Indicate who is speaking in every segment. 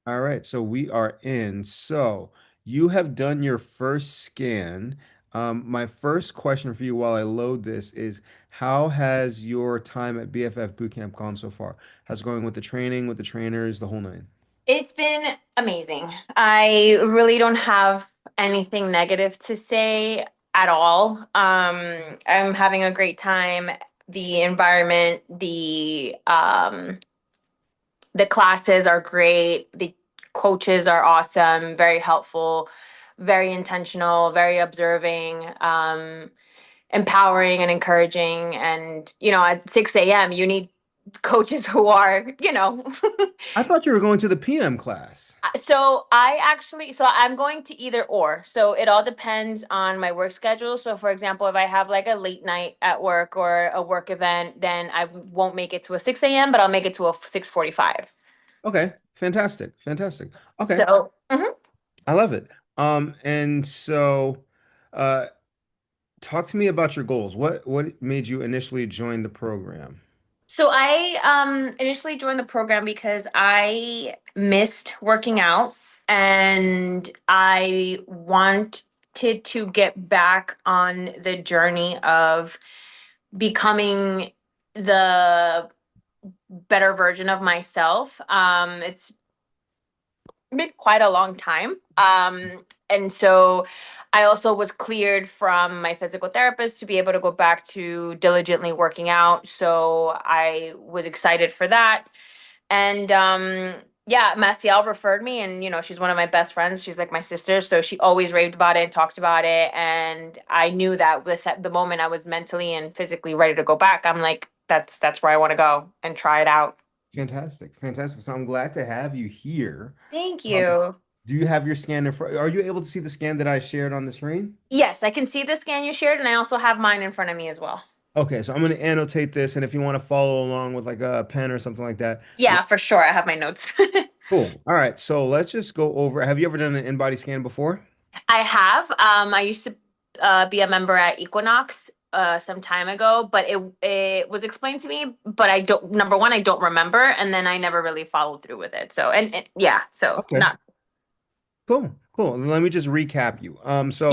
Speaker 1: All right, so we are in. So you have done your first scan. My first question for you while I load this is, how has your time at BFF Bootcamp gone so far? How's it going with the training, with the trainers, the whole nine?
Speaker 2: It's been amazing. I really don't have anything negative to say at all. I'm having a great time. The environment, the classes are great. The coaches are awesome, very helpful, very intentional, very observing, empowering and encouraging. And, at 6 a.m., you need coaches who are,
Speaker 1: I thought you were going to the PM class.
Speaker 2: So I'm going to either or. So it all depends on my work schedule. So for example, if I have like a late night at work or a work event, then I won't make it to a 6 a.m., but I'll make it to a 6:45.
Speaker 1: Okay, fantastic, fantastic. Okay,
Speaker 2: So, mhm.
Speaker 1: I love it. And so, uh, talk to me about your goals. What made you initially join the program?
Speaker 2: So I initially joined the program because I missed working out and I wanted to get back on the journey of becoming the better version of myself. It's been quite a long time. And so I also was cleared from my physical therapist to be able to go back to diligently working out. So I was excited for that. And yeah, Maciel referred me, and she's one of my best friends. She's like my sister, so she always raved about it and talked about it. And I knew that the moment I was mentally and physically ready to go back, I'm like, that's where I want to go and try it out.
Speaker 1: Fantastic, fantastic. So I'm glad to have you here.
Speaker 2: Thank
Speaker 1: Um,
Speaker 2: you.
Speaker 1: do you have your scan in front? Are you able to see the scan that I shared on the screen?
Speaker 2: Yes, I can see the scan you shared, and I also have mine in front of me as well.
Speaker 1: Okay, so I'm going to annotate this, and if you want to follow along with like a pen or something like that,
Speaker 2: Yeah, for sure. I have my notes.
Speaker 1: cool. All right, so let's just go over. Have you ever done an in-body scan before?
Speaker 2: I have. I used to be a member at Equinox some time ago, but it was explained to me, but I don't. Number one, I don't remember, and then I never really followed through with it. So and yeah, so
Speaker 1: Okay.
Speaker 2: not
Speaker 1: Cool, cool. Let me just recap you.
Speaker 2: yeah.
Speaker 1: So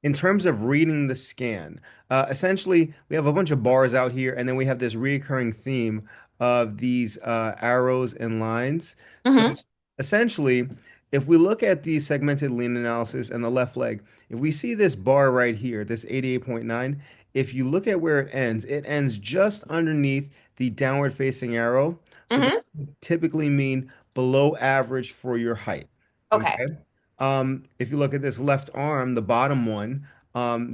Speaker 1: in terms of reading the scan, essentially we have a bunch of bars out here, and then we have this recurring theme of these arrows and lines. So
Speaker 2: Mm-hmm.
Speaker 1: essentially, if we look at the segmented lean analysis and the left leg, if we see this bar right here, this 88.9, if you look at where it ends just underneath the downward facing arrow. So that
Speaker 2: Mm-hmm.
Speaker 1: would typically mean below average for your height.
Speaker 2: Okay.
Speaker 1: Okay. If you look at this left arm, the bottom one,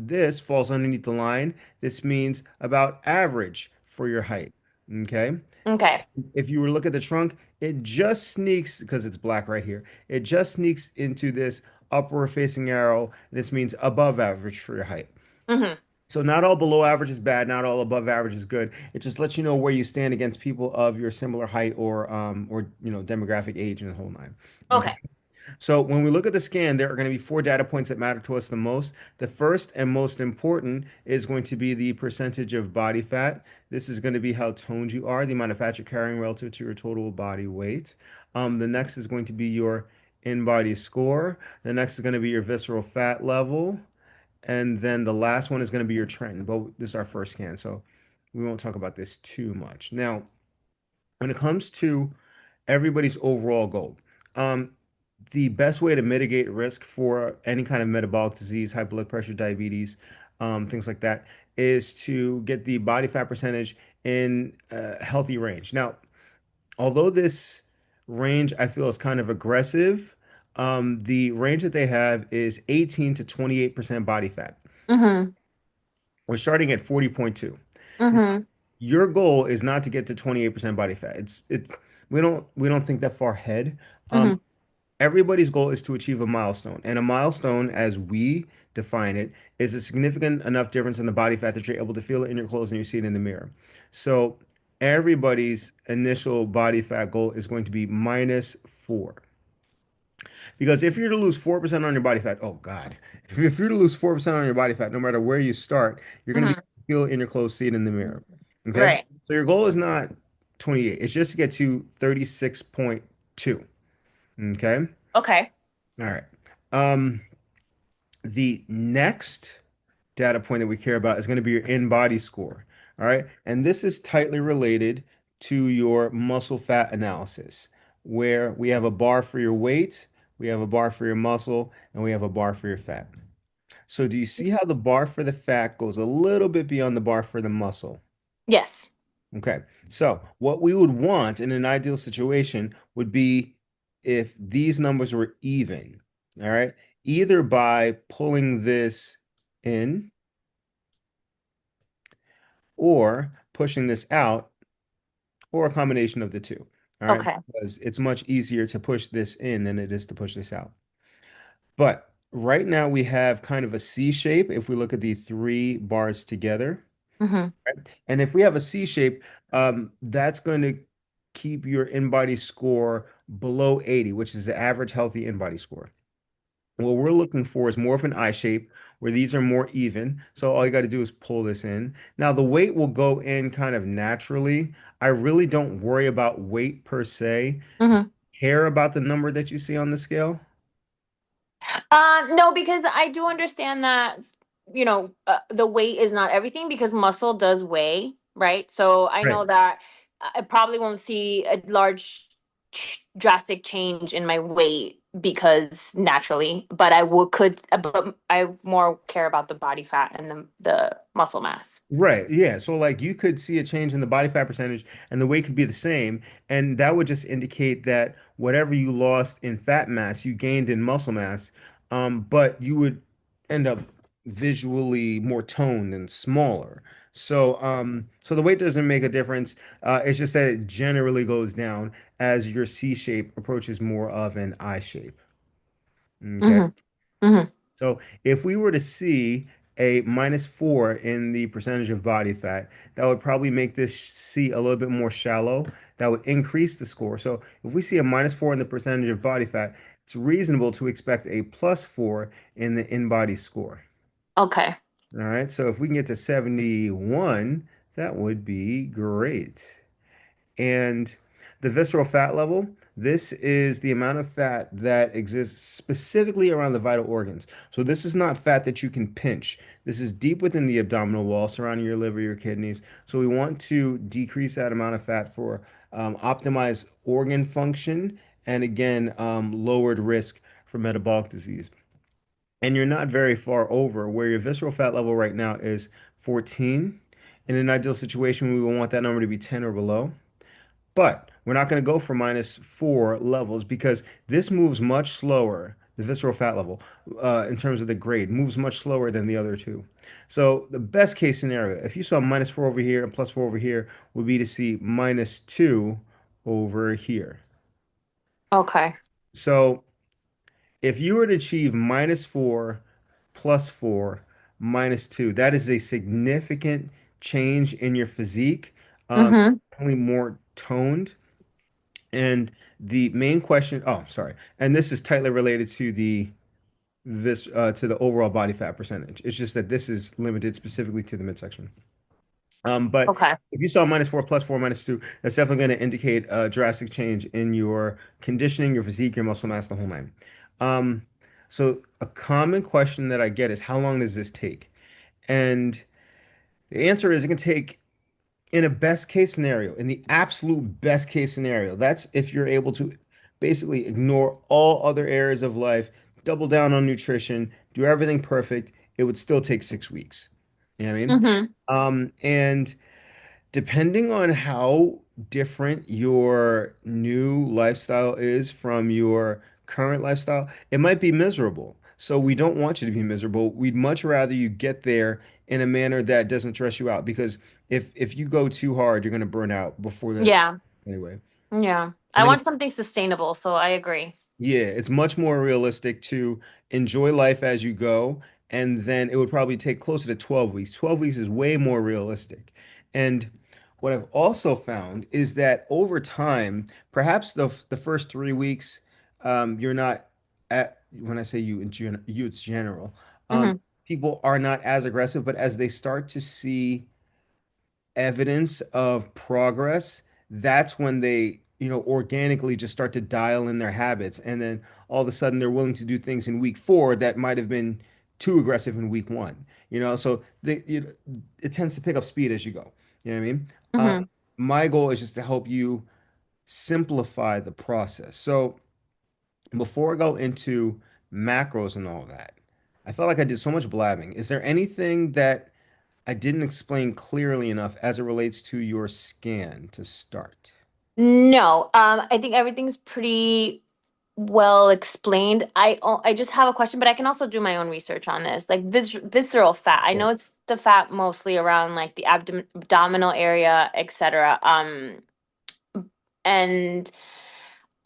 Speaker 1: this falls underneath the line. This means about average for your height. Okay.
Speaker 2: Okay.
Speaker 1: If you were to look at the trunk, it just sneaks, because it's black right here, it just sneaks into this upward facing arrow. This means above average for your height.
Speaker 2: Mm-hmm.
Speaker 1: So not all below average is bad, not all above average is good. It just lets you know where you stand against people of your similar height or demographic age and the whole nine. Okay.
Speaker 2: Okay.
Speaker 1: So when we look at the scan, there are going to be four data points that matter to us the most. The first and most important is going to be the percentage of body fat. This is going to be how toned you are, the amount of fat you're carrying relative to your total body weight. The next is going to be your in-body score. The next is going to be your visceral fat level. And then the last one is going to be your trend. But this is our first scan, so we won't talk about this too much. Now, when it comes to everybody's overall goal, um, the best way to mitigate risk for any kind of metabolic disease, high blood pressure, diabetes, things like that, is to get the body fat percentage in a healthy range. Now, although this range I feel is kind of aggressive, the range that they have is 18 to 28% body fat.
Speaker 2: Mm-hmm.
Speaker 1: We're starting at 40.2.
Speaker 2: Mm-hmm.
Speaker 1: Your goal is not to get to 28% body fat. It's we don't think that far ahead.
Speaker 2: Mm-hmm.
Speaker 1: Everybody's goal is to achieve a milestone. And a milestone, as we define it, is a significant enough difference in the body fat that you're able to feel it in your clothes and you see it in the mirror. So everybody's initial body fat goal is going to be -4. Because if you're to lose 4% on your body fat, oh God, if you're to lose 4% on your body fat, no matter where you start, you're going to be
Speaker 2: Mm-hmm.
Speaker 1: able to feel it in your clothes, see it in the mirror. Okay.
Speaker 2: Right.
Speaker 1: So your goal is not 28, it's just to get to 36.2. Okay.
Speaker 2: Okay.
Speaker 1: All right. Um, the next data point that we care about is going to be your in-body score. All right. And this is tightly related to your muscle fat analysis, where we have a bar for your weight, we have a bar for your muscle, and we have a bar for your fat. So do you see how the bar for the fat goes a little bit beyond the bar for the muscle?
Speaker 2: Yes.
Speaker 1: Okay. So what we would want in an ideal situation would be if these numbers were even. All right. Either by pulling this in or pushing this out, or a combination of the two. All right.
Speaker 2: Okay.
Speaker 1: Because it's much easier to push this in than it is to push this out. But right now we have kind of a C shape if we look at the three bars together.
Speaker 2: Mm-hmm.
Speaker 1: Right? And if we have a C shape, that's going to keep your in-body score below 80, which is the average healthy in-body score. What we're looking for is more of an I shape where these are more even. So all you got to do is pull this in. Now the weight will go in kind of naturally. I really don't worry about weight per se.
Speaker 2: Mm-hmm.
Speaker 1: Care about the number that you see on the scale?
Speaker 2: No, because I do understand that, the weight is not everything because muscle does weigh, right? So I
Speaker 1: Right.
Speaker 2: know that I probably won't see a large, drastic change in my weight because naturally, but but I more care about the body fat and the muscle mass.
Speaker 1: Right. Yeah. So like you could see a change in the body fat percentage and the weight could be the same. And that would just indicate that whatever you lost in fat mass, you gained in muscle mass. But you would end up visually more toned and smaller. So the weight doesn't make a difference. It's just that it generally goes down as your C shape approaches more of an I shape. Okay.
Speaker 2: Mm-hmm. Mm-hmm.
Speaker 1: So if we were to see a -4 in the percentage of body fat, that would probably make this C a little bit more shallow. That would increase the score. So if we see a -4 in the percentage of body fat, it's reasonable to expect a +4 in the in-body score.
Speaker 2: Okay.
Speaker 1: All right. So if we can get to 71, that would be great. And the visceral fat level, this is the amount of fat that exists specifically around the vital organs. So this is not fat that you can pinch. This is deep within the abdominal wall surrounding your liver, your kidneys. So we want to decrease that amount of fat for optimized organ function and again, lowered risk for metabolic disease. And you're not very far over where your visceral fat level right now is 14. In an ideal situation, we will want that number to be 10 or below. But we're not going to go for -4 levels because this moves much slower. The visceral fat level, in terms of the grade, moves much slower than the other two. So the best case scenario, if you saw -4 over here and +4 over here, would be to see -2 over here.
Speaker 2: Okay.
Speaker 1: So if you were to achieve -4, +4, -2, that is a significant change in your physique,
Speaker 2: Mm-hmm.
Speaker 1: definitely more toned. And the main question, oh, sorry, and this is tightly related to the overall body fat percentage. It's just that this is limited specifically to the midsection. But
Speaker 2: Okay.
Speaker 1: if you saw -4, +4, -2, that's definitely going to indicate a drastic change in your conditioning, your physique, your muscle mass, the whole nine. Um, so a common question that I get is how long does this take? And the answer is it can take in a best case scenario, in the absolute best case scenario, that's if you're able to basically ignore all other areas of life, double down on nutrition, do everything perfect, it would still take 6 weeks. You know what I mean?
Speaker 2: Mm-hmm.
Speaker 1: And depending on how different your new lifestyle is from your current lifestyle, it might be miserable. So we don't want you to be miserable. We'd much rather you get there in a manner that doesn't stress you out because if you go too hard, you're going to burn out before the
Speaker 2: Yeah.
Speaker 1: anyway.
Speaker 2: Yeah. I
Speaker 1: And then
Speaker 2: want something sustainable, so I agree.
Speaker 1: yeah, it's much more realistic to enjoy life as you go, and then it would probably take closer to 12 weeks. 12 weeks is way more realistic. And what I've also found is that over time, perhaps the first 3 weeks, you're not at, when I say you, you, it's general.
Speaker 2: Mm-hmm.
Speaker 1: People are not as aggressive, but as they start to see evidence of progress, that's when they organically just start to dial in their habits. And then all of a sudden they're willing to do things in week 4 that might have been too aggressive in week 1. So it tends to pick up speed as you go. You know what I mean?
Speaker 2: Mm-hmm.
Speaker 1: My goal is just to help you simplify the process. So before I go into macros and all that, I felt like I did so much blabbing. Is there anything that I didn't explain clearly enough as it relates to your scan to start?
Speaker 2: No, I think everything's pretty well explained. I just have a question, but I can also do my own research on this. Like visceral fat. I know
Speaker 1: Sure.
Speaker 2: it's the fat mostly around like the abdominal area, etc. And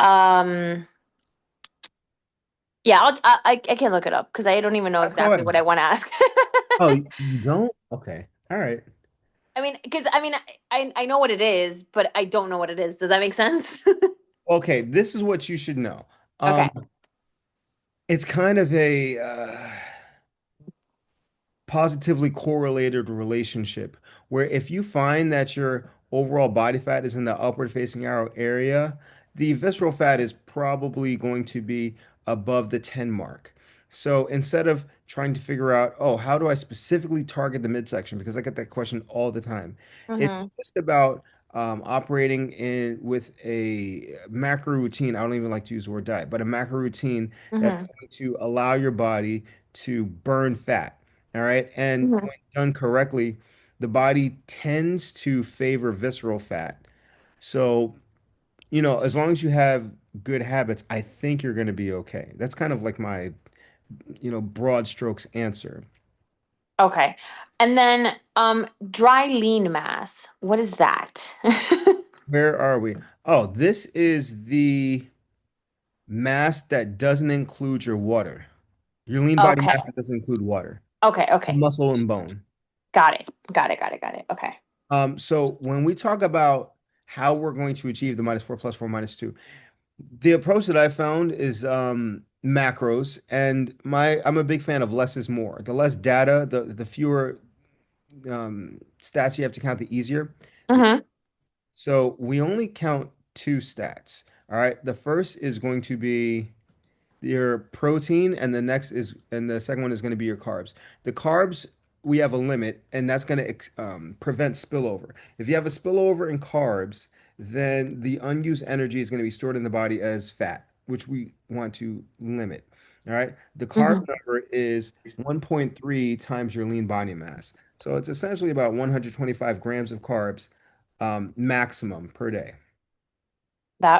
Speaker 2: um yeah, I can look it up because I don't even know
Speaker 1: Let's go
Speaker 2: exactly what
Speaker 1: ahead.
Speaker 2: I want to ask.
Speaker 1: Oh, you don't? Okay. All right.
Speaker 2: I mean, because I mean, I know what it is, but I don't know what it is. Does that make sense?
Speaker 1: Okay, this is what you should know.
Speaker 2: Okay.
Speaker 1: It's kind of a positively correlated relationship where if you find that your overall body fat is in the upward facing arrow area, the visceral fat is probably going to be above the 10 mark. So instead of trying to figure out, oh, how do I specifically target the midsection? Because I get that question all the time. It's
Speaker 2: Mm-hmm.
Speaker 1: just about operating in with a macro routine. I don't even like to use the word diet, but a macro routine that's
Speaker 2: Mm-hmm.
Speaker 1: going to allow your body to burn fat. All right. And
Speaker 2: Mm-hmm.
Speaker 1: when done correctly, the body tends to favor visceral fat. So, as long as you have good habits, I think you're going to be okay. That's kind of like my, broad strokes answer.
Speaker 2: Okay. And then dry lean mass. What is that?
Speaker 1: Where are we? Oh, this is the mass that doesn't include your water. Your lean body
Speaker 2: Okay.
Speaker 1: mass that doesn't include water,
Speaker 2: Okay,
Speaker 1: just
Speaker 2: okay.
Speaker 1: muscle and bone.
Speaker 2: Got it. Got it, got it, got it. Okay.
Speaker 1: So when we talk about how we're going to achieve the -4 +4 -2, the approach that I found is macros, and I'm a big fan of less is more. The less data, the fewer stats you have to count, the easier.
Speaker 2: Mm-hmm.
Speaker 1: So we only count 2 stats. All right. The first is going to be your protein, and the second one is going to be your carbs. The carbs, we have a limit, and that's going to prevent spillover. If you have a spillover in carbs, then the unused energy is going to be stored in the body as fat, which we want to limit. All right. The carb
Speaker 2: Mm-hmm.
Speaker 1: number is 1.3 times your lean body mass. So it's essentially about 125 grams of carbs maximum per day.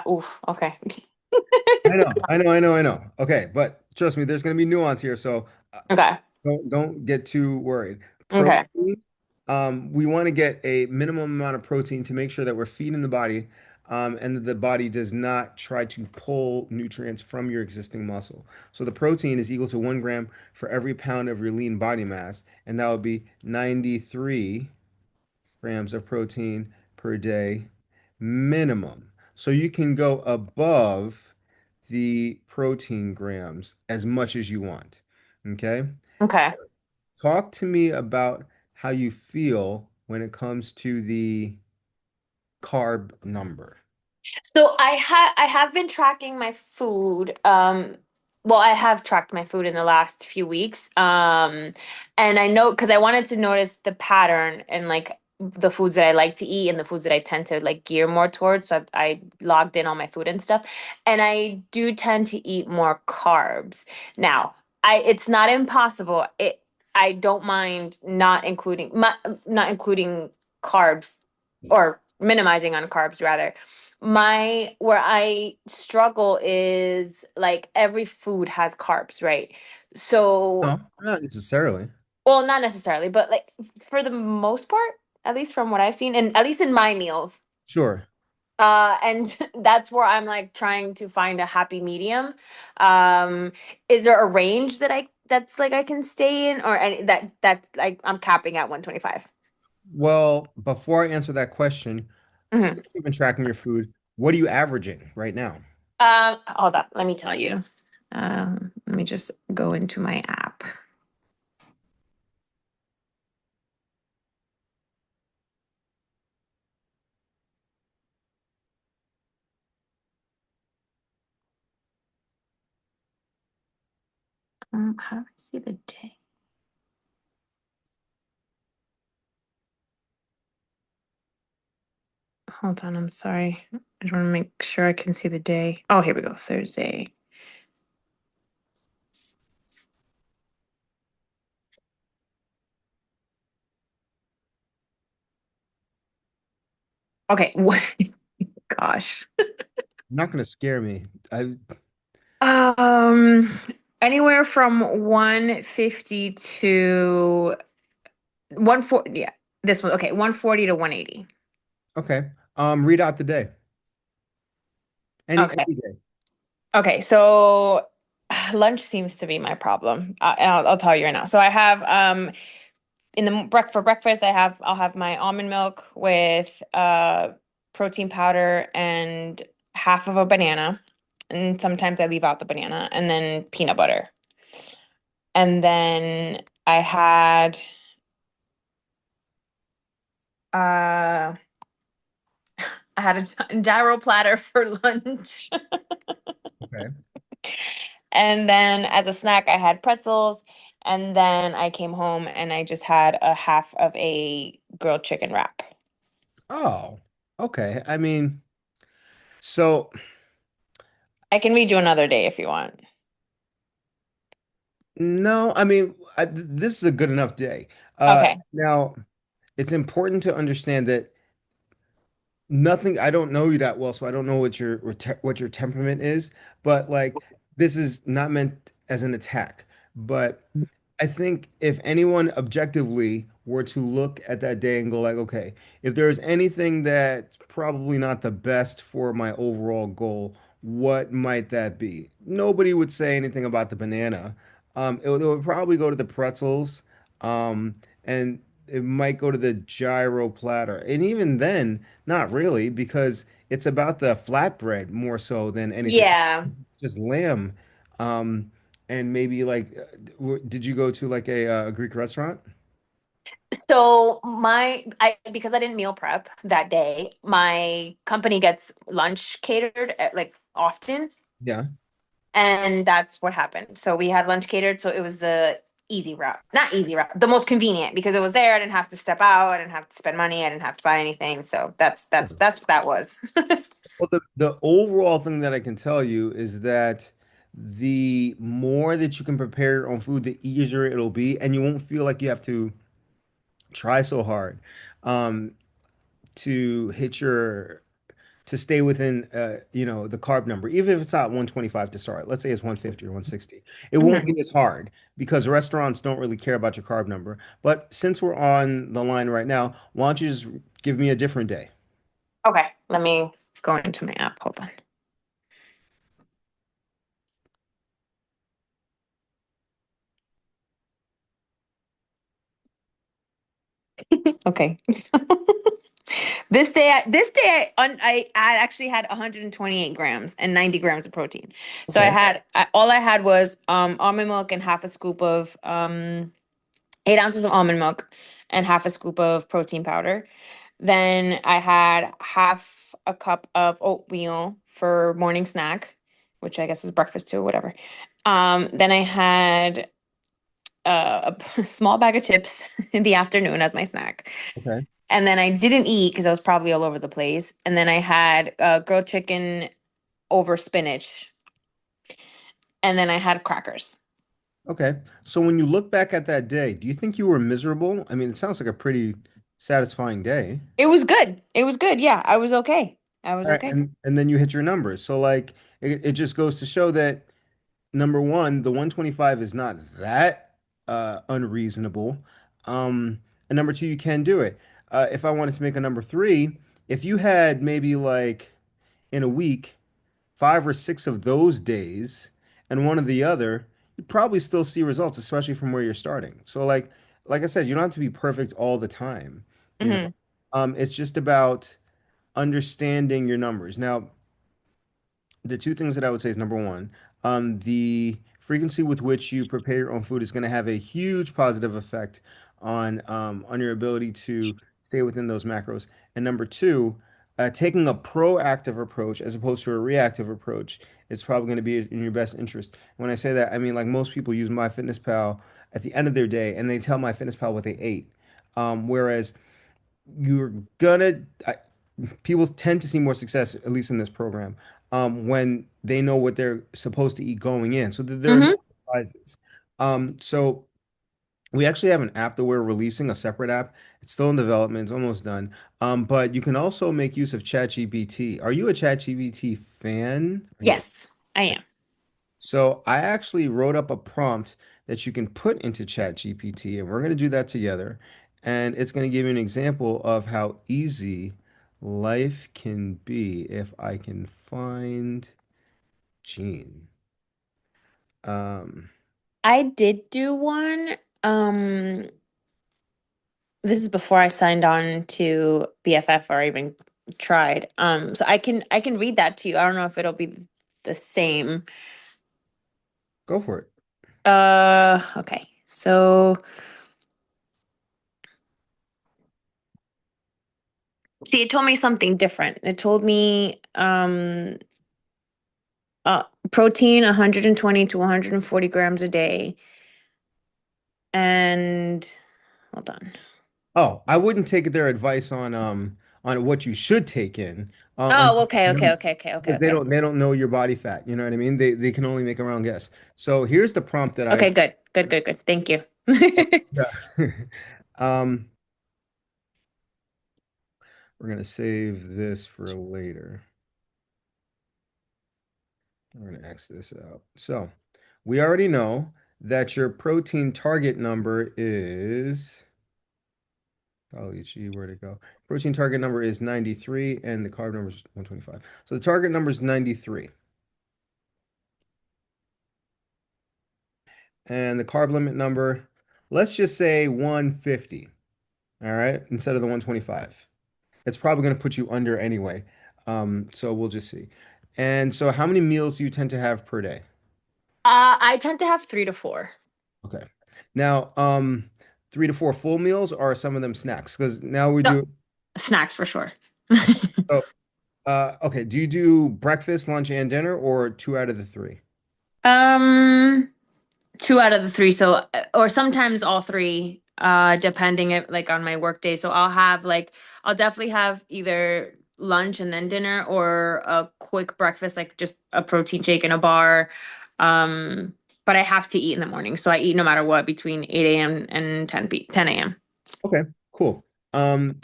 Speaker 2: Oof, okay.
Speaker 1: I know, I know, I know, I know. Okay, but trust me, there's going to be nuance here, so
Speaker 2: Okay.
Speaker 1: don't get too worried.
Speaker 2: Okay.
Speaker 1: Protein, we want to get a minimum amount of protein to make sure that we're feeding the body, and that the body does not try to pull nutrients from your existing muscle. So the protein is equal to 1 gram for every pound of your lean body mass, and that would be 93 grams of protein per day minimum. So you can go above the protein grams as much as you want. Okay?
Speaker 2: Okay.
Speaker 1: Talk to me about how you feel when it comes to the carb number.
Speaker 2: So I have been tracking my food. Well, I have tracked my food in the last few weeks. And I know because I wanted to notice the pattern and like the foods that I like to eat and the foods that I tend to like gear more towards. So I logged in all my food and stuff. And I do tend to eat more carbs. Now, it's not impossible. I don't mind not including carbs or minimizing on carbs rather. My where I struggle is like every food has carbs, right? So,
Speaker 1: No, not necessarily.
Speaker 2: well, not necessarily, but like for the most part, at least from what I've seen, and at least in my meals,
Speaker 1: Sure.
Speaker 2: and that's where I'm like trying to find a happy medium. Um, is there a range that's like I can stay in, or any that's like I'm capping at 125?
Speaker 1: Well, before I answer that question,
Speaker 2: Mm-hmm.
Speaker 1: since you've been tracking your food, what are you averaging right now?
Speaker 2: Hold up, let me tell you. Let me just go into my app. How do I see the day? Hold on, I'm sorry. I just want to make sure I can see the day. Oh, here we go. Thursday. Okay. Gosh.
Speaker 1: You're not going to scare me. I
Speaker 2: Um, Anywhere from 150 to 140. Yeah, this one. Okay, 140 to 180.
Speaker 1: okay. Read out the day.
Speaker 2: Okay.
Speaker 1: Any day.
Speaker 2: Okay, so lunch seems to be my problem. And I'll tell you right now. So I have in the for breakfast I'll have my almond milk with protein powder and half of a banana. And sometimes I leave out the banana and then peanut butter. And then uh I had a gyro platter for lunch.
Speaker 1: Okay.
Speaker 2: And then as a snack, I had pretzels. And then I came home and I just had a half of a grilled chicken wrap.
Speaker 1: Oh, okay. I mean, so
Speaker 2: I can read you another day if you want.
Speaker 1: no, I mean, this is a good enough day.
Speaker 2: Okay.
Speaker 1: Now, it's important to understand that nothing, I don't know you that well, so I don't know what your temperament is, but like this is not meant as an attack. But I think if anyone objectively were to look at that day and go like, okay, if there's anything that's probably not the best for my overall goal, what might that be? Nobody would say anything about the banana. It would probably go to the pretzels, and it might go to the gyro platter. And even then, not really, because it's about the flatbread more so than anything.
Speaker 2: Yeah.
Speaker 1: It's just lamb. And maybe like, did you go to like a Greek restaurant?
Speaker 2: So I because I didn't meal prep that day, my company gets lunch catered like often,
Speaker 1: Yeah.
Speaker 2: and that's what happened. So we had lunch catered, so it was the easy route. Not easy route, the most convenient because it was there. I didn't have to step out, I didn't have to spend money, I didn't have to buy anything. So that's what that was.
Speaker 1: Well, the overall thing that I can tell you is that the more that you can prepare your own food, the easier it'll be, and you won't feel like you have to try so hard um, to hit your to stay within the carb number, even if it's not 125 to start. Let's say it's 150 or 160. It won't
Speaker 2: Mhm.
Speaker 1: be as hard because restaurants don't really care about your carb number. But since we're on the line right now, why don't you just give me a different day?
Speaker 2: Okay, let me go into my app. Hold on. Okay. I actually had 128 grams and 90 grams of protein. So
Speaker 1: Okay.
Speaker 2: all I had was almond milk and half a scoop of 8 ounces of almond milk and half a scoop of protein powder. Then I had half a cup of oatmeal for morning snack, which I guess was breakfast too, whatever. Then I had a small bag of chips in the afternoon as my snack.
Speaker 1: Okay.
Speaker 2: And then I didn't eat because I was probably all over the place. And then I had grilled chicken over spinach. And then I had crackers.
Speaker 1: Okay. So when you look back at that day, do you think you were miserable? I mean, it sounds like a pretty satisfying day.
Speaker 2: It was good. It was good. Yeah, I was okay. I was
Speaker 1: All right.
Speaker 2: okay.
Speaker 1: And then you hit your numbers. So like it just goes to show that number one, the 125 is not that unreasonable. And number two, you can do it. If I wanted to make a number three, if you had maybe like in a week, 5 or 6 of those days and one of the other, you'd probably still see results, especially from where you're starting. So like I said, you don't have to be perfect all the time, you know.
Speaker 2: Hmm.
Speaker 1: It's just about understanding your numbers. Now, the two things that I would say is number one, the frequency with which you prepare your own food is going to have a huge positive effect on your ability to stay within those macros. And number two, taking a proactive approach as opposed to a reactive approach is probably going to be in your best interest. When I say that, I mean like most people use MyFitnessPal at the end of their day and they tell MyFitnessPal what they ate. Whereas you're gonna people tend to see more success, at least in this program, when they know what they're supposed to eat going in, so that there are no
Speaker 2: Hmm.
Speaker 1: surprises. So we actually have an app that we're releasing, a separate app. It's still in development, it's almost done. But you can also make use of ChatGPT. Are you a ChatGPT fan? Are you?
Speaker 2: Yes, I am.
Speaker 1: So I actually wrote up a prompt that you can put into ChatGPT, and we're going to do that together. And it's going to give you an example of how easy life can be if I can find Gene. Um,
Speaker 2: I did do one. Um, this is before I signed on to BFF or even tried. So I can read that to you. I don't know if it'll be the same.
Speaker 1: go for it.
Speaker 2: Okay. So see, it told me something different. It told me uh protein 120 to 140 grams a day. And hold on.
Speaker 1: Oh, I wouldn't take their advice on what you should take in.
Speaker 2: Oh, okay, okay,
Speaker 1: And
Speaker 2: okay, okay, okay,
Speaker 1: because
Speaker 2: okay.
Speaker 1: they don't know your body fat. You know what I mean? They can only make a round guess. So here's the prompt that I
Speaker 2: Okay, good. Good, good, good. Thank you.
Speaker 1: yeah. Um, we're gonna save this for later. We're gonna X this out. So we already know that your protein target number is golly gee, where'd it go? Protein target number is 93 and the carb number is 125. So the target number is 93. And the carb limit number, let's just say 150. All right, instead of the 125. It's probably going to put you under anyway. So we'll just see. And so how many meals do you tend to have per day?
Speaker 2: I tend to have 3 to 4.
Speaker 1: Okay. Now, 3 to 4 full meals or are some of them snacks? Because now we
Speaker 2: No,
Speaker 1: do.
Speaker 2: snacks for sure.
Speaker 1: Okay. So, okay. Do you do breakfast, lunch, and dinner, or two out of the three?
Speaker 2: Um, 2 out of the 3. So, or sometimes all three, depending like on my work day. So I'll definitely have either lunch and then dinner or a quick breakfast, like just a protein shake and a bar. Um, but I have to eat in the morning. So I eat no matter what between 8 a.m. and 10 a.m.
Speaker 1: Okay. Cool.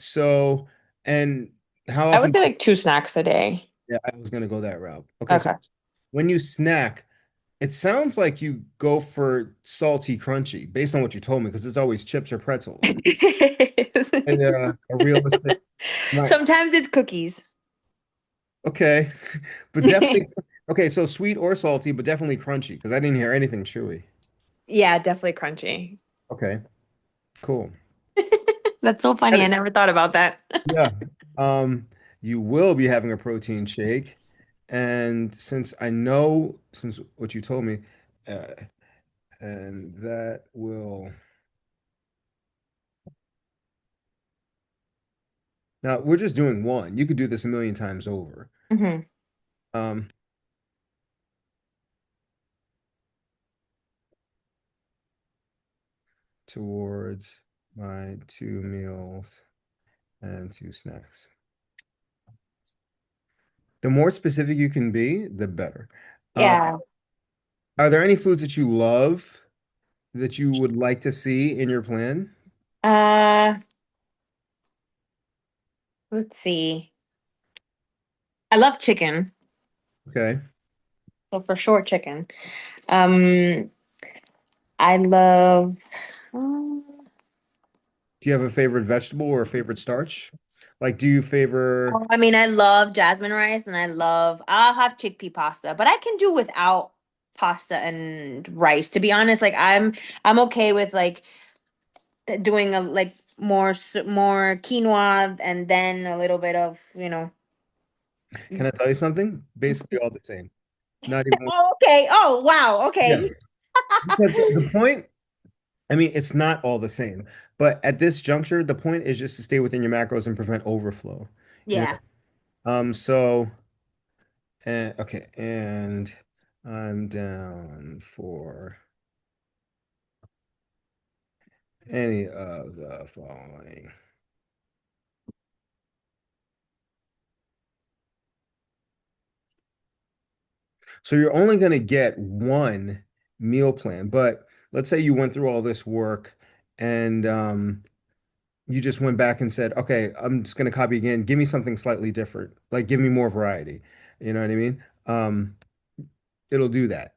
Speaker 1: So, and how
Speaker 2: I would
Speaker 1: often?
Speaker 2: say like 2 snacks a day.
Speaker 1: Yeah, I was gonna go that route. Okay. So
Speaker 2: Okay.
Speaker 1: when you snack, it sounds like you go for salty, crunchy, based on what you told me, because it's always chips or pretzels. And, a realistic, right?
Speaker 2: Sometimes it's cookies.
Speaker 1: Okay, but definitely okay. So sweet or salty, but definitely crunchy, because I didn't hear anything chewy.
Speaker 2: Yeah, definitely crunchy.
Speaker 1: Okay, cool.
Speaker 2: That's so
Speaker 1: Got
Speaker 2: funny. I
Speaker 1: it.
Speaker 2: never thought about that.
Speaker 1: Yeah. Um, you will be having a protein shake, and since I know, since what you told me, uh, and that will. Now we're just doing one. You could do this a million times over.
Speaker 2: Hmm.
Speaker 1: Um, towards my 2 meals and 2 snacks. The more specific you can be, the better. Uh,
Speaker 2: Yeah.
Speaker 1: are there any foods that you love that you would like to see in your plan?
Speaker 2: Uh, let's see. I love chicken,
Speaker 1: Okay.
Speaker 2: so for sure chicken. Um, I love. um,
Speaker 1: Do you have a favorite vegetable or a favorite starch? Like, do you favor?
Speaker 2: I mean, I love jasmine rice, and I'll have chickpea pasta, but I can do without pasta and rice. To be honest, like I'm okay with like doing a like more quinoa and then a little bit of,
Speaker 1: Can I tell you something? Basically all the same. Not even.
Speaker 2: Oh, okay. Oh, wow.
Speaker 1: Yeah.
Speaker 2: Okay.
Speaker 1: Because the point, I mean, it's not all the same, but at this juncture, the point is just to stay within your macros and prevent overflow. You
Speaker 2: Yeah.
Speaker 1: know, So, and okay, and I'm down for any of the following. So you're only going to get one meal plan, but let's say you went through all this work and you just went back and said, okay, I'm just going to copy again. Give me something slightly different. Like give me more variety. You know what I mean? It'll do that.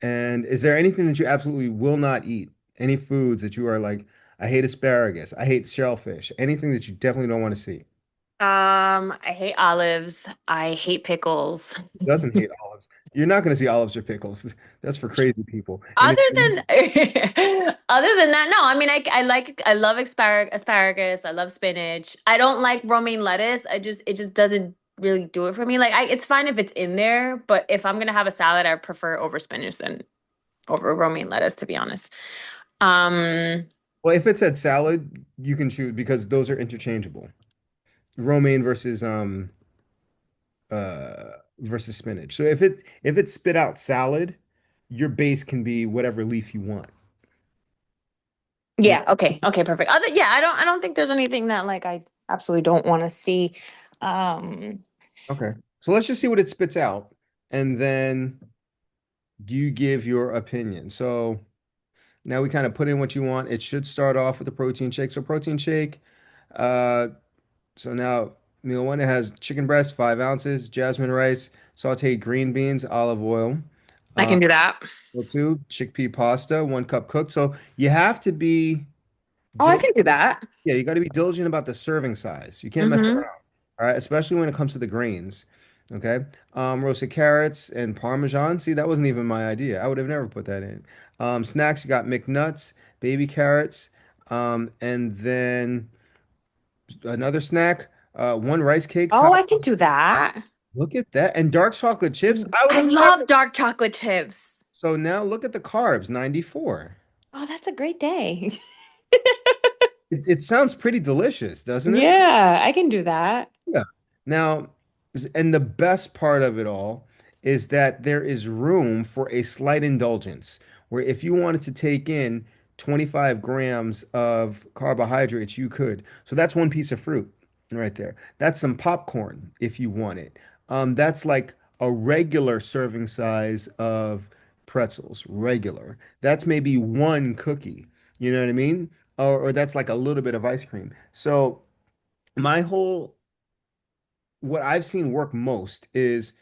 Speaker 1: And is there anything that you absolutely will not eat? Any foods that you are like, I hate asparagus, I hate shellfish, anything that you definitely don't want to see?
Speaker 2: I hate olives. I hate pickles.
Speaker 1: Doesn't hate olives. You're not going to see olives or pickles. That's for crazy people. And
Speaker 2: Other
Speaker 1: if
Speaker 2: than other than that, no. I mean, I love asparagus. I love spinach. I don't like romaine lettuce. It just doesn't really do it for me. Like it's fine if it's in there, but if I'm gonna have a salad, I prefer over spinach than over romaine lettuce, to be honest. Um,
Speaker 1: well, if it said salad, you can choose because those are interchangeable. Romaine versus spinach. So if it spit out salad, your base can be whatever leaf you want. You
Speaker 2: yeah, okay, okay, perfect. Yeah, I don't think there's anything that like I absolutely don't want to see. Um,
Speaker 1: okay. So let's just see what it spits out, and then you give your opinion. So now we kind of put in what you want. It should start off with a protein shake. So protein shake. Uh, so now meal one, it has chicken breast, 5 ounces, jasmine rice, sauteed green beans, olive oil.
Speaker 2: I
Speaker 1: Uh,
Speaker 2: can do that.
Speaker 1: meal two, chickpea pasta, 1 cup cooked. So you have to be
Speaker 2: Oh, I can do that.
Speaker 1: yeah, you got to be diligent about the serving size. You can't mess
Speaker 2: Mm-hmm.
Speaker 1: around. All right, especially when it comes to the grains. Okay. Roasted carrots and Parmesan. See, that wasn't even my idea. I would have never put that in. Snacks, you got McNuts, baby carrots, and then another snack, one rice cake
Speaker 2: Oh,
Speaker 1: top.
Speaker 2: I can do that.
Speaker 1: Look at that. And dark chocolate chips. I would
Speaker 2: I
Speaker 1: have
Speaker 2: love
Speaker 1: never.
Speaker 2: dark chocolate chips.
Speaker 1: So now look at the carbs, 94.
Speaker 2: Oh, that's a great day.
Speaker 1: It sounds pretty delicious, doesn't it?
Speaker 2: Yeah, I can do that.
Speaker 1: Yeah. Now, and the best part of it all is that there is room for a slight indulgence where if you wanted to take in 25 grams of carbohydrates, you could. So that's one piece of fruit right there. That's some popcorn if you want it. That's like a regular serving size of pretzels, regular. That's maybe one cookie. You know what I mean? Or that's like a little bit of ice cream. So my whole what I've seen work most is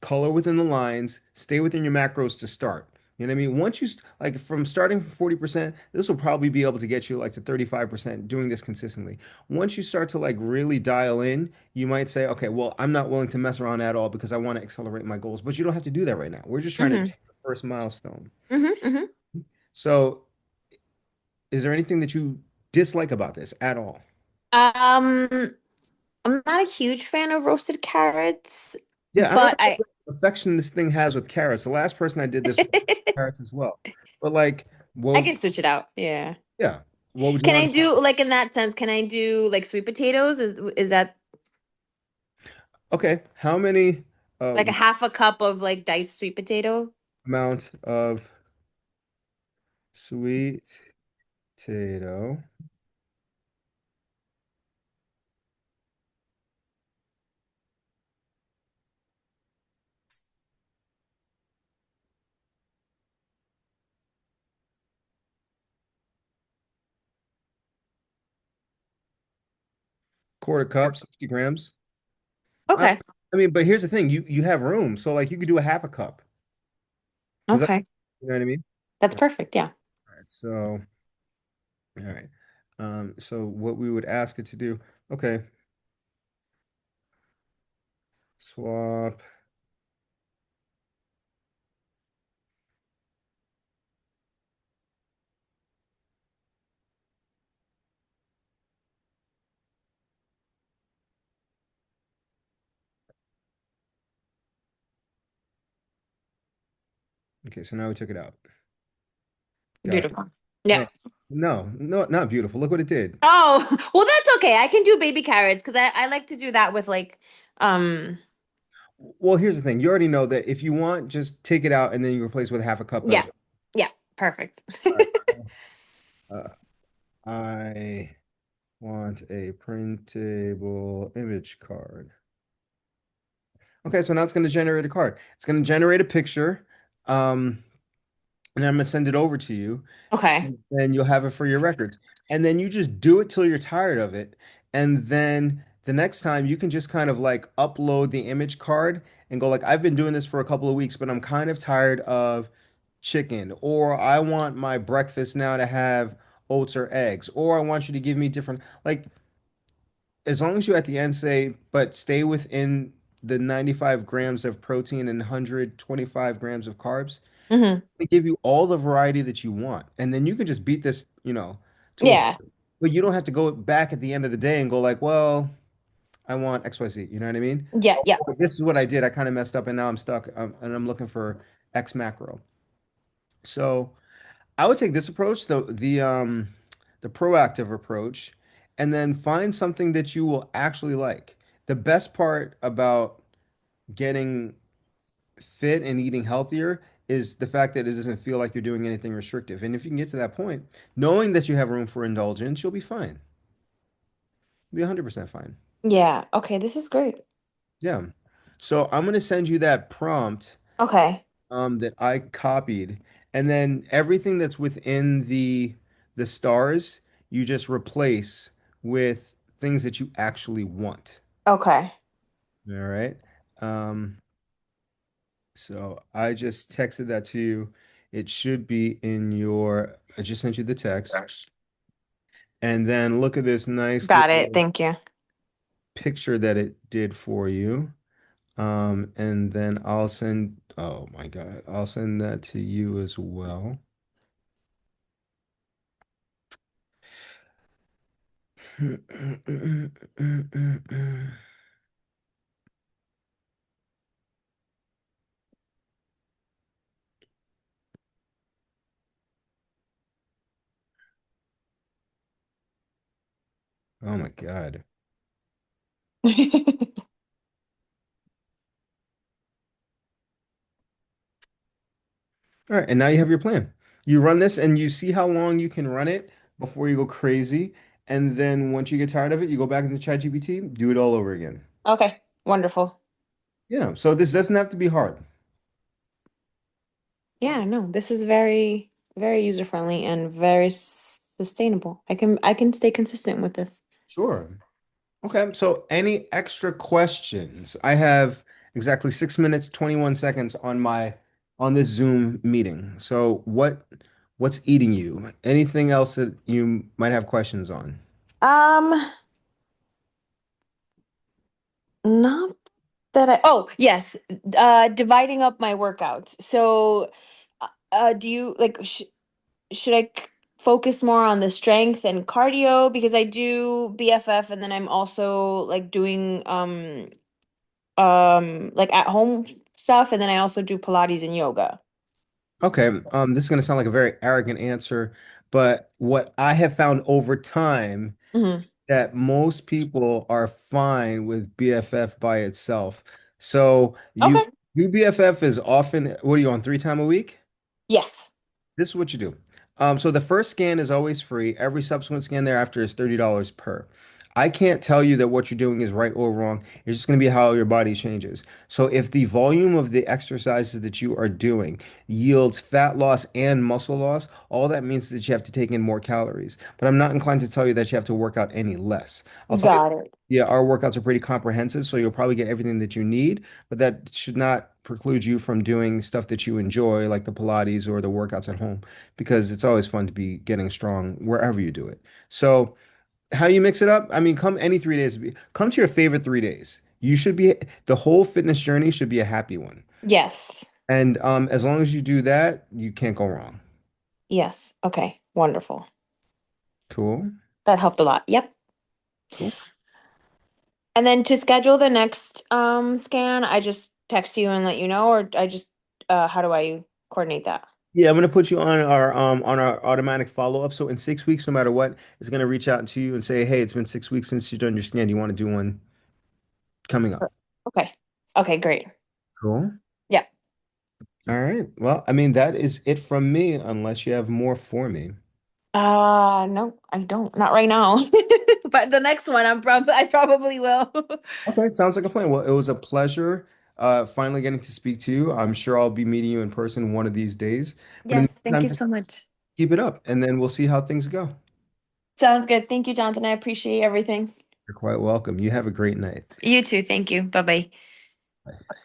Speaker 1: color within the lines, stay within your macros to start. You know what I mean? Once like from starting from 40%, this will probably be able to get you like to 35% doing this consistently. Once you start to like really dial in, you might say, okay, well, I'm not willing to mess around at all because I want to accelerate my goals. But you don't have to do that right now. We're just trying to
Speaker 2: Hmm.
Speaker 1: achieve the first milestone.
Speaker 2: Hmm.
Speaker 1: So, is there anything that you dislike about this at all?
Speaker 2: Um, I'm not a huge fan of roasted carrots,
Speaker 1: Yeah, I don't
Speaker 2: but
Speaker 1: know what affection this thing has with carrots. The last person I did this with carrots as well. But like,
Speaker 2: I
Speaker 1: well,
Speaker 2: can switch it out. Yeah.
Speaker 1: yeah. What would you
Speaker 2: Can I
Speaker 1: want?
Speaker 2: do like in that sense, can I do like sweet potatoes? Is that
Speaker 1: Okay, how many
Speaker 2: like a half a cup of like diced sweet potato?
Speaker 1: amount of sweet potato, quarter cup, 60 grams? I,
Speaker 2: Okay.
Speaker 1: I mean, but here's the thing, you have room, so like you could do a half a cup. Does that,
Speaker 2: Okay.
Speaker 1: you know what I mean?
Speaker 2: That's perfect. Yeah.
Speaker 1: All right, so all right. So what we would ask it to do, okay, swap. Okay, so now we took it out. Got it.
Speaker 2: Beautiful. Yeah.
Speaker 1: No, no, not beautiful. Look what it did.
Speaker 2: Oh, well, that's okay. I can do baby carrots because I like to do that with like Um,
Speaker 1: Well, here's the thing. You already know that if you want, just take it out and then you replace with half a cup
Speaker 2: yeah.
Speaker 1: of.
Speaker 2: Yeah, perfect.
Speaker 1: All right. I want a printable image card. Okay, so now it's going to generate a card. It's going to generate a picture, um, and I'm going to send it over to you,
Speaker 2: Okay.
Speaker 1: and you'll have it for your records. And then you just do it till you're tired of it. And then the next time you can just kind of like upload the image card and go like, I've been doing this for a couple of weeks, but I'm kind of tired of chicken, or I want my breakfast now to have oats or eggs, or I want you to give me different, like, as long as you at the end say, but stay within the 95 grams of protein and 125 grams of carbs,
Speaker 2: Hmm.
Speaker 1: they give you all the variety that you want. And then you can just beat this, to a
Speaker 2: Yeah.
Speaker 1: pulp. But you don't have to go back at the end of the day and go like, well, I want XYZ. You know what I mean?
Speaker 2: Yeah. Yeah.
Speaker 1: Oh, this is what I did. I kind of messed up and now I'm stuck, and I'm looking for X macro. So I would take this approach, the proactive approach, and then find something that you will actually like. The best part about getting fit and eating healthier is the fact that it doesn't feel like you're doing anything restrictive. And if you can get to that point, knowing that you have room for indulgence, you'll be fine. You'll be 100% fine.
Speaker 2: Yeah. Okay, this is great.
Speaker 1: Yeah. So I'm gonna send you that prompt
Speaker 2: Okay.
Speaker 1: that I copied, and then everything that's within the stars, you just replace with things that you actually want.
Speaker 2: Okay.
Speaker 1: All right. Um, so I just texted that to you. It should be in your, I just sent you the text. And then look at this nice
Speaker 2: Got it.
Speaker 1: little
Speaker 2: Thank you.
Speaker 1: picture that it did for you. And then I'll send, oh my God, I'll send that to you as well. Oh my God. All right, and now you have your plan. You run this and you see how long you can run it before you go crazy. And then once you get tired of it, you go back into ChatGPT, do it all over again.
Speaker 2: Okay. Wonderful.
Speaker 1: Yeah, so this doesn't have to be hard.
Speaker 2: Yeah, no, this is very, very user friendly and very sustainable. I can stay consistent with this.
Speaker 1: Sure. Okay, so any extra questions? I have exactly 6 minutes, 21 seconds on this Zoom meeting. So what's eating you? Anything else that you might have questions on?
Speaker 2: Um, Not that oh, yes, dividing up my workouts. So, do you like should I focus more on the strength and cardio because I do BFF and then I'm also like doing like at home stuff and then I also do Pilates and yoga.
Speaker 1: Okay, this is going to sound like a very arrogant answer, but what I have found over time
Speaker 2: Hmm.
Speaker 1: that most people are fine with BFF by itself. So you
Speaker 2: Okay.
Speaker 1: do BFF is often, what are you on, 3 times a week?
Speaker 2: Yes.
Speaker 1: This is what you do. So the first scan is always free. Every subsequent scan thereafter is $30 per. I can't tell you that what you're doing is right or wrong. It's just going to be how your body changes. So if the volume of the exercises that you are doing yields fat loss and muscle loss, all that means is that you have to take in more calories. But I'm not inclined to tell you that you have to work out any less. I'll tell you,
Speaker 2: Got it.
Speaker 1: yeah, our workouts are pretty comprehensive, so you'll probably get everything that you need, but that should not preclude you from doing stuff that you enjoy, like the Pilates or the workouts at home, because it's always fun to be getting strong wherever you do it. So, how do you mix it up? I mean, come any 3 days, come to your favorite 3 days. You should be, the whole fitness journey should be a happy one.
Speaker 2: Yes.
Speaker 1: And as long as you do that, you can't go wrong.
Speaker 2: Yes. Okay. Wonderful.
Speaker 1: Cool.
Speaker 2: That helped a lot. Yep.
Speaker 1: Cool.
Speaker 2: And then to schedule the next scan, I just text you and let you know, or I just how do I coordinate that?
Speaker 1: Yeah, I'm gonna put you on our automatic follow-up. So in 6 weeks, no matter what, it's gonna reach out to you and say, hey, it's been 6 weeks since you've done your scan. Do you want to do one coming up?
Speaker 2: Okay. Okay, great.
Speaker 1: Cool.
Speaker 2: Yeah.
Speaker 1: All right. Well, I mean, that is it from me, unless you have more for me.
Speaker 2: No, I don't. Not right now. But the next one, I probably will.
Speaker 1: Okay, sounds like a plan. Well, it was a pleasure finally getting to speak to you. I'm sure I'll be meeting you in person one of these days. But in
Speaker 2: Yes,
Speaker 1: the
Speaker 2: thank
Speaker 1: meantime,
Speaker 2: you
Speaker 1: just
Speaker 2: so much.
Speaker 1: keep it up, and then we'll see how things go.
Speaker 2: Sounds good. Thank you, Jonathan. I appreciate everything.
Speaker 1: You're quite welcome. You have a great night.
Speaker 2: You too. Thank you. Bye bye.
Speaker 1: Bye.